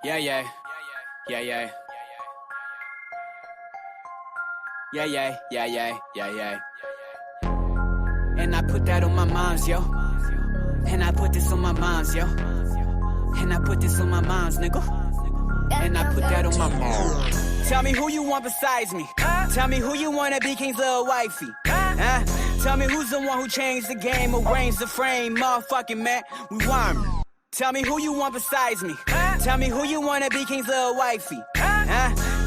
Yeah, yeah. Yeah, yeah. Yeah, yeah, yeah, yeah, yeah, yeah. And I put that on my moms, yo. And I put this on my moms, yo. And I put this on my moms, nigga. And I put that on my moms. Tell me who you want besides me. Tell me who you wanna be, King's little wifey. Tell me who's the one who changed the game, arranged the frame, motherfucking man. We want me. Tell me who you want besides me. Tell me who you wanna be, King's little wifey.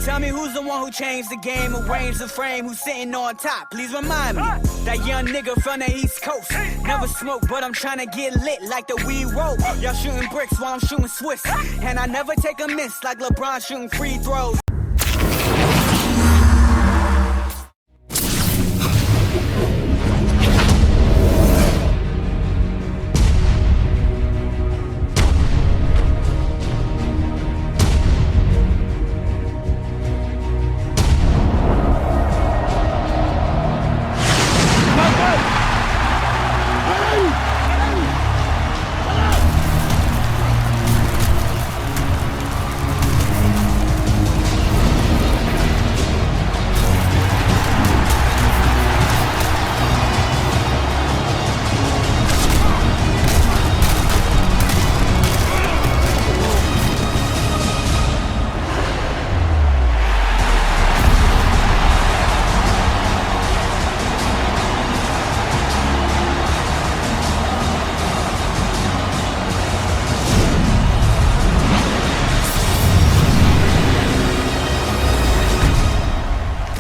Tell me who's the one who changed the game, arranged the frame, who's sitting on top. Please remind me. That young nigga from the East Coast. Never smoked, but I'm trying to get lit like the weed roll. Y'all shooting bricks while I'm shooting Swiss. And I never take a miss like LeBron shooting free throws.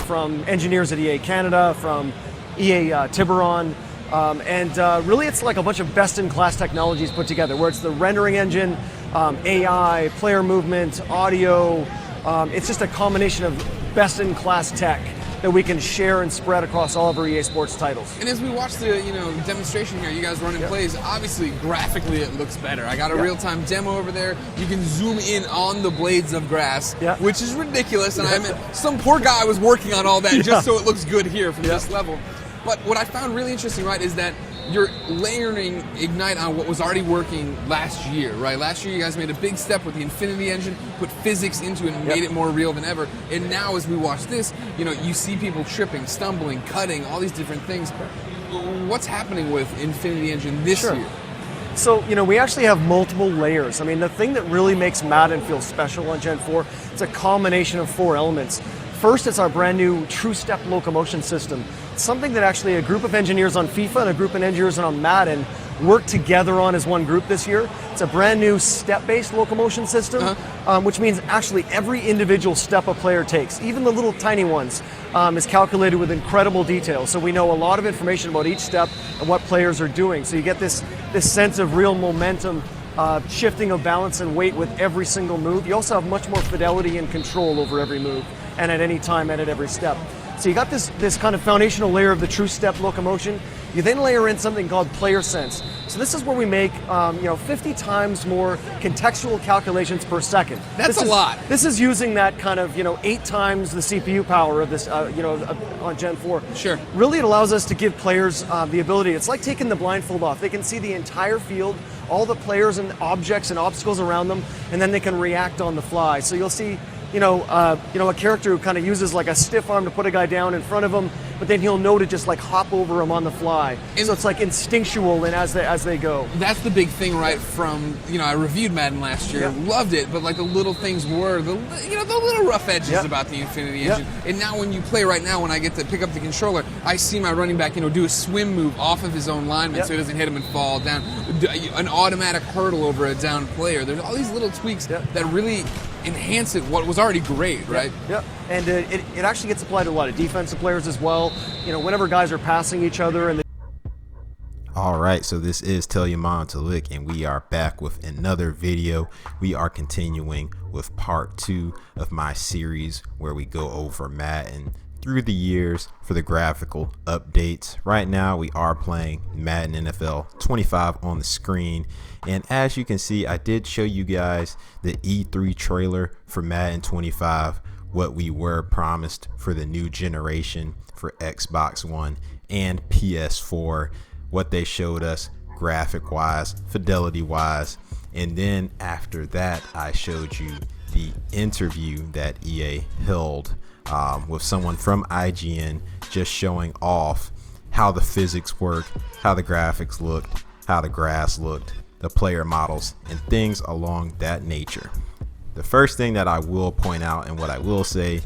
From engineers at EA Canada, from EA Tiburon, and really it's like a bunch of best-in-class technologies put together, where it's the rendering engine, AI, player movement, audio. It's just a combination of best-in-class tech that we can share and spread across all of our EA Sports titles. And as we watch the demonstration here, you guys running plays, obviously graphically it looks better. I got a real-time demo over there. You can zoom in on the blades of grass, which is ridiculous. And I mean, some poor guy was working on all that just so it looks good here from this level. But what I found really interesting, right, is that you're layering Ignite on what was already working last year, right? Last year you guys made a big step with the Infinity engine, put physics into it and made it more real than ever. And now as we watch this, you see people tripping, stumbling, cutting, all these different things. What's happening with Infinity engine this year? So, we actually have multiple layers. I mean, the thing that really makes Madden feel special on Gen 4, it's a combination of 4 elements. First, it's our brand new True Step locomotion system. It's something that actually a group of engineers on FIFA and a group of engineers on Madden worked together on as one group this year. It's a brand new step-based locomotion system, which means actually every individual step a player takes, even the little tiny ones, is calculated with incredible detail. So we know a lot of information about each step and what players are doing. So you get this sense of real momentum, shifting of balance and weight with every single move. You also have much more fidelity and control over every move, and at any time and at every step. So you got this kind of foundational layer of the True Step locomotion. You then layer in something called Player Sense. So this is where we make 50 times more contextual calculations per second. That's a lot. This is using that kind of 8 times the CPU power of this on Gen 4. Sure. Really, it allows us to give players the ability. It's like taking the blindfold off. They can see the entire field, all the players and objects and obstacles around them, and then they can react on the fly. So you'll see a character who kind of uses like a stiff arm to put a guy down in front of him, but then he'll know to just like hop over him on the fly. And so it's like instinctual and as they go. That's the big thing, right? From I reviewed Madden last year, loved it, but like the little things were the little rough edges about the Infinity engine. And now when you play right now, when I get to pick up the controller, I see my running back do a swim move off of his own lineman so he doesn't hit him and fall down. An automatic hurdle over a down player. There's all these little tweaks that really enhance it what was already great, right? Yeah. And it actually gets applied to a lot of defensive players as well. Whenever guys are passing each other and All right, so this is Tell Your Mom to Lick, and we are back with another video. We are continuing with part 2 of my series where we go over Madden through the years for the graphical updates. Right now we are playing Madden NFL 25 on the screen, and as you can see, I did show you guys the E3 trailer for Madden 25, what we were promised for the new generation for Xbox One and PS4, what they showed us graphic wise, fidelity wise, And then after that, I showed you the interview that EA held with someone from IGN, just showing off how the physics work, how the graphics looked, how the grass looked, the player models, and things along that nature. The first thing that I will point out and what I will say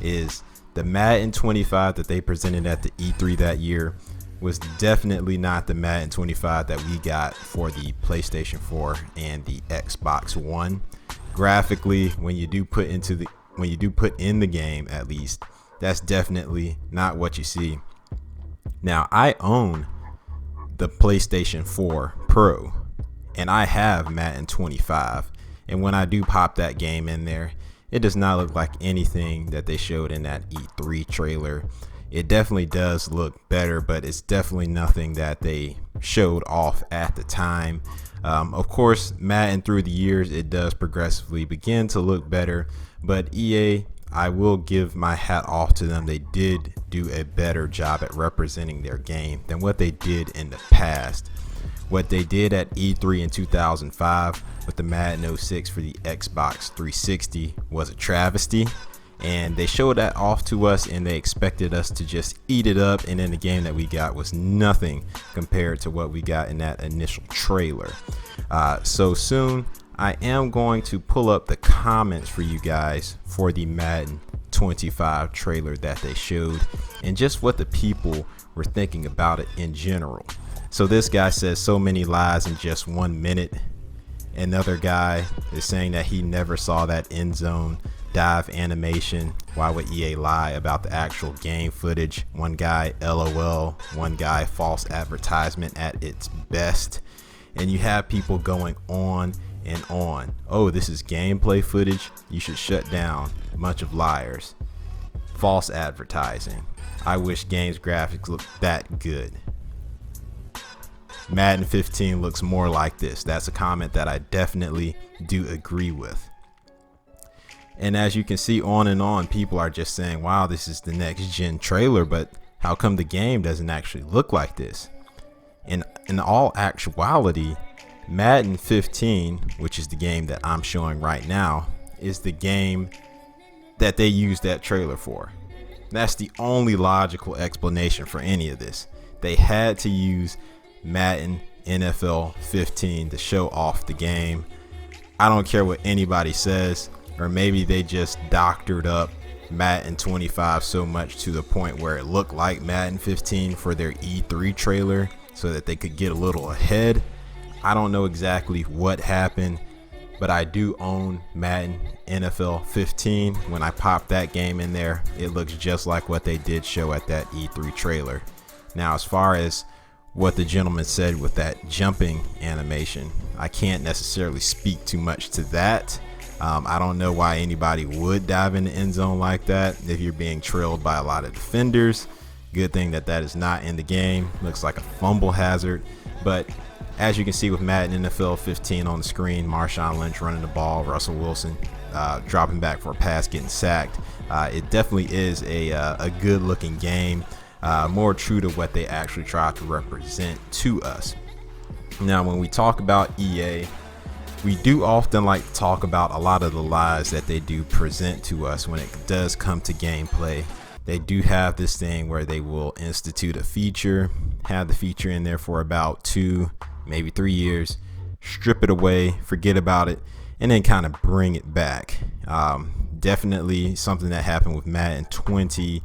is the Madden 25 that they presented at the E3 that year was definitely not the Madden 25 that we got for the PlayStation 4 and the Xbox One. Graphically, when you do put in the game, at least, that's definitely not what you see. Now, I own the PlayStation 4 Pro and I have Madden 25, and when I do pop that game in there, it does not look like anything that they showed in that E3 trailer. It definitely does look better, but it's definitely nothing that they showed off at the time. Of course, Madden through the years, it does progressively begin to look better, but EA, I will give my hat off to them. They did do a better job at representing their game than what they did in the past. What they did at E3 in 2005 with the Madden 06 for the Xbox 360 was a travesty. And they showed that off to us and they expected us to just eat it up, and then the game that we got was nothing compared to what we got in that initial trailer. So soon I am going to pull up the comments for you guys for the Madden 25 trailer that they showed and just what the people were thinking about it in general. So this guy says so many lies in just 1 minute. Another guy is saying that he never saw that end zone dive animation. Why would EA lie about the actual game footage? One guy, LOL. One guy, false advertisement at its best. And you have people going on and on. Oh, this is gameplay footage. You should shut down. A bunch of liars. False advertising. I wish games graphics looked that good. Madden 15 looks more like this. That's a comment that I definitely do agree with. And as you can see, on and on, people are just saying, wow, this is the next gen trailer, but how come the game doesn't actually look like this? In all actuality, Madden 15, which is the game that I'm showing right now, is the game that they used that trailer for. That's the only logical explanation for any of this. They had to use Madden NFL 15 to show off the game. I don't care what anybody says, or maybe they just doctored up Madden 25 so much to the point where it looked like Madden 15 for their E3 trailer so that they could get a little ahead. I don't know exactly what happened, but I do own Madden NFL 15. When I pop that game in there, it looks just like what they did show at that E3 trailer. Now, as far as what the gentleman said with that jumping animation, I can't necessarily speak too much to that. I don't know why anybody would dive in the end zone like that if you're being trailed by a lot of defenders. Good thing that that is not in the game. Looks like a fumble hazard. But as you can see with Madden NFL 15 on the screen, Marshawn Lynch running the ball, Russell Wilson dropping back for a pass, getting sacked. It definitely is a good looking game. More true to what they actually try to represent to us. Now, when we talk about EA, we do often like to talk about a lot of the lies that they do present to us when it does come to gameplay. They do have this thing where they will institute a feature, have the feature in there for about 2, maybe 3 years, strip it away, forget about it, and then kind of bring it back. Definitely something that happened with Madden 20.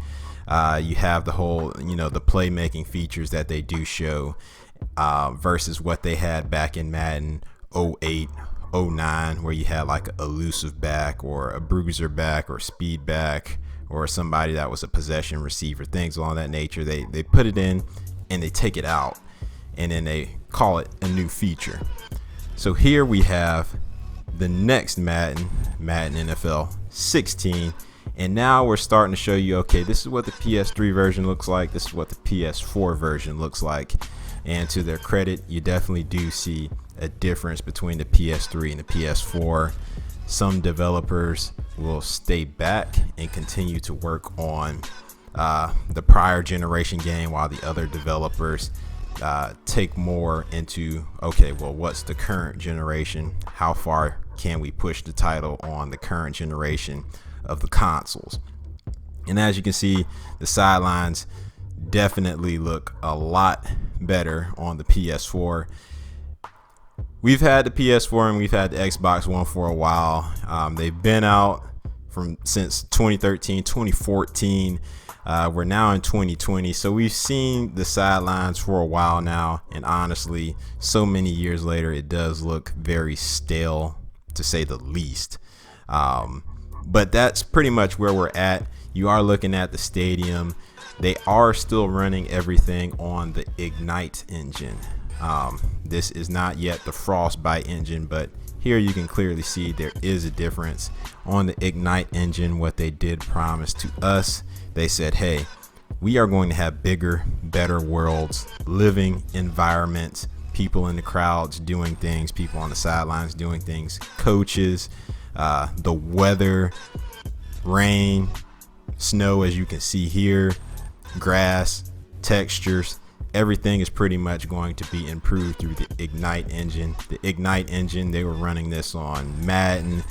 You have the whole, the playmaking features that they do show versus what they had back in Madden 08, 09, where you had like an elusive back or a bruiser back or speed back or somebody that was a possession receiver, things along that nature. They put it in and they take it out and then they call it a new feature. So here we have the next Madden NFL 16. And now we're starting to show you, okay, this is what the PS3 version looks like. This is what the PS4 version looks like. And to their credit, you definitely do see a difference between the PS3 and the PS4. Some developers will stay back and continue to work on the prior generation game, while the other developers take more into, okay, well, what's the current generation? How far can we push the title on the current generation of the consoles? And as you can see, the sidelines definitely look a lot better on the PS4. We've had the PS4 and we've had the Xbox One for a while. They've been out since 2013, 2014. We're now in 2020, so we've seen the sidelines for a while now, and honestly, so many years later, it does look very stale, to say the least. But that's pretty much where we're at. You are looking at the stadium. They are still running everything on the Ignite engine. This is not yet the Frostbite engine, but here you can clearly see there is a difference. On the Ignite engine, what they did promise to us, they said, hey, we are going to have bigger, better worlds, living environments, people in the crowds doing things, people on the sidelines doing things, coaches, the weather, rain, snow, as you can see here, grass, textures. Everything is pretty much going to be improved through the Ignite engine. The Ignite engine, they were running this on Madden.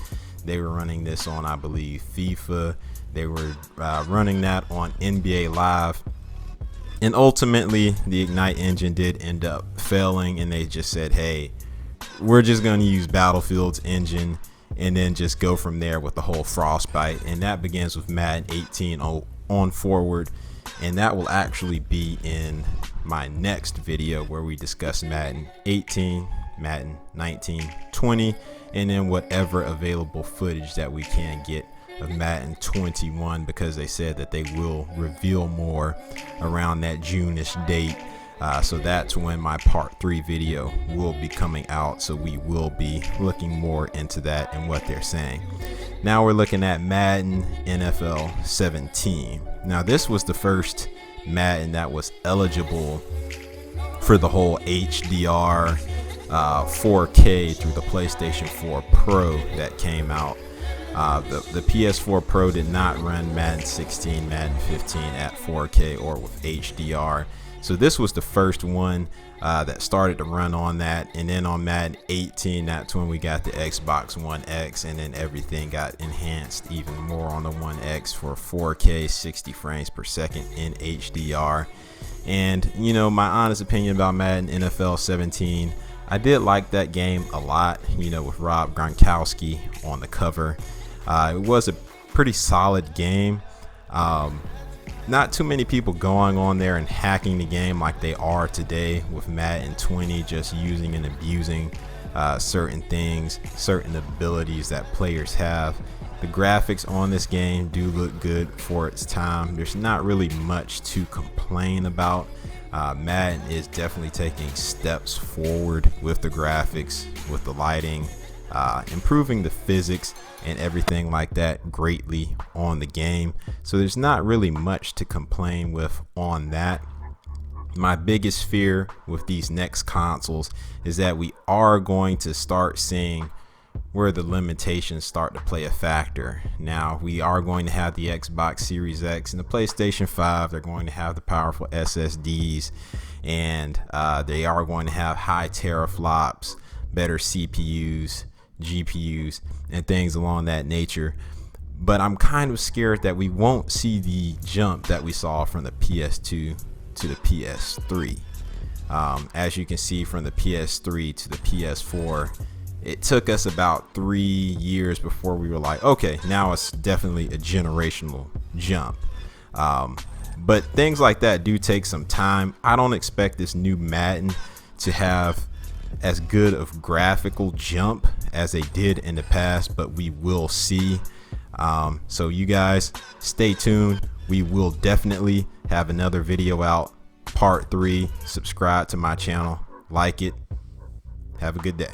They were running this on, I believe, FIFA. They were running that on NBA Live. And ultimately, the Ignite engine did end up failing, and they just said, hey, we're just going to use Battlefield's engine and then just go from there with the whole Frostbite. And that begins with Madden 18 on forward. And that will actually be in my next video where we discuss Madden 18, Madden 19, 20, and then whatever available footage that we can get of Madden 21, because they said that they will reveal more around that June-ish date. So that's when my part 3 video will be coming out. So we will be looking more into that and what they're saying. Now we're looking at Madden NFL 17. Now this was the first Madden that was eligible for the whole HDR 4K through the PlayStation 4 Pro that came out. The PS4 Pro did not run Madden 16, Madden 15 at 4K or with HDR. So this was the first one that started to run on that. And then on Madden 18, that's when we got the Xbox One X, and then everything got enhanced even more on the One X for 4K 60 frames per second in HDR. And you know, my honest opinion about Madden NFL 17, I did like that game a lot, you know, with Rob Gronkowski on the cover. It was a pretty solid game. Not too many people going on there and hacking the game like they are today with Madden 20, just using and abusing certain things, certain abilities that players have. The graphics on this game do look good for its time. There's not really much to complain about. Madden is definitely taking steps forward with the graphics, with the lighting, improving the physics and everything like that greatly on the game. So there's not really much to complain with on that. My biggest fear with these next consoles is that we are going to start seeing where the limitations start to play a factor. Now we are going to have the Xbox Series X and the PlayStation 5. They're going to have the powerful SSDs, and they are going to have high teraflops, better CPUs, GPUs, and things along that nature. But I'm kind of scared that we won't see the jump that we saw from the PS2 to the PS3. As you can see, from the PS3 to the PS4, it took us about 3 years before we were like, okay, now it's definitely a generational jump. But things like that do take some time. I don't expect this new Madden to have as good of graphical jump as they did in the past, but we will see. So you guys stay tuned. We will definitely have another video out, part 3. Subscribe to my channel, like it. Have a good day.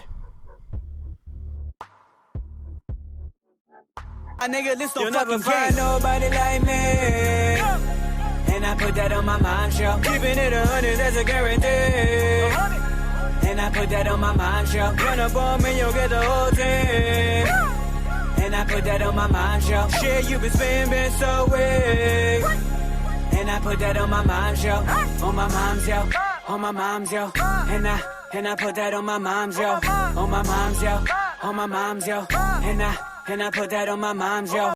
A nigga, this don't fucking find nobody like me. And I put that on my mind, show. Keeping it 100, that's a guarantee. And I put that on my mind, show. Run up on me, you'll get the whole team. And I put that on my mind, show. Shit, you been spinning, been so weak. And I put that on my mind, show. On my mind, show. on my mom's, yo. And I put that on my mom's, yo. On my mom's, yo. On my mom's, yo. And I put that on my mom's, yo.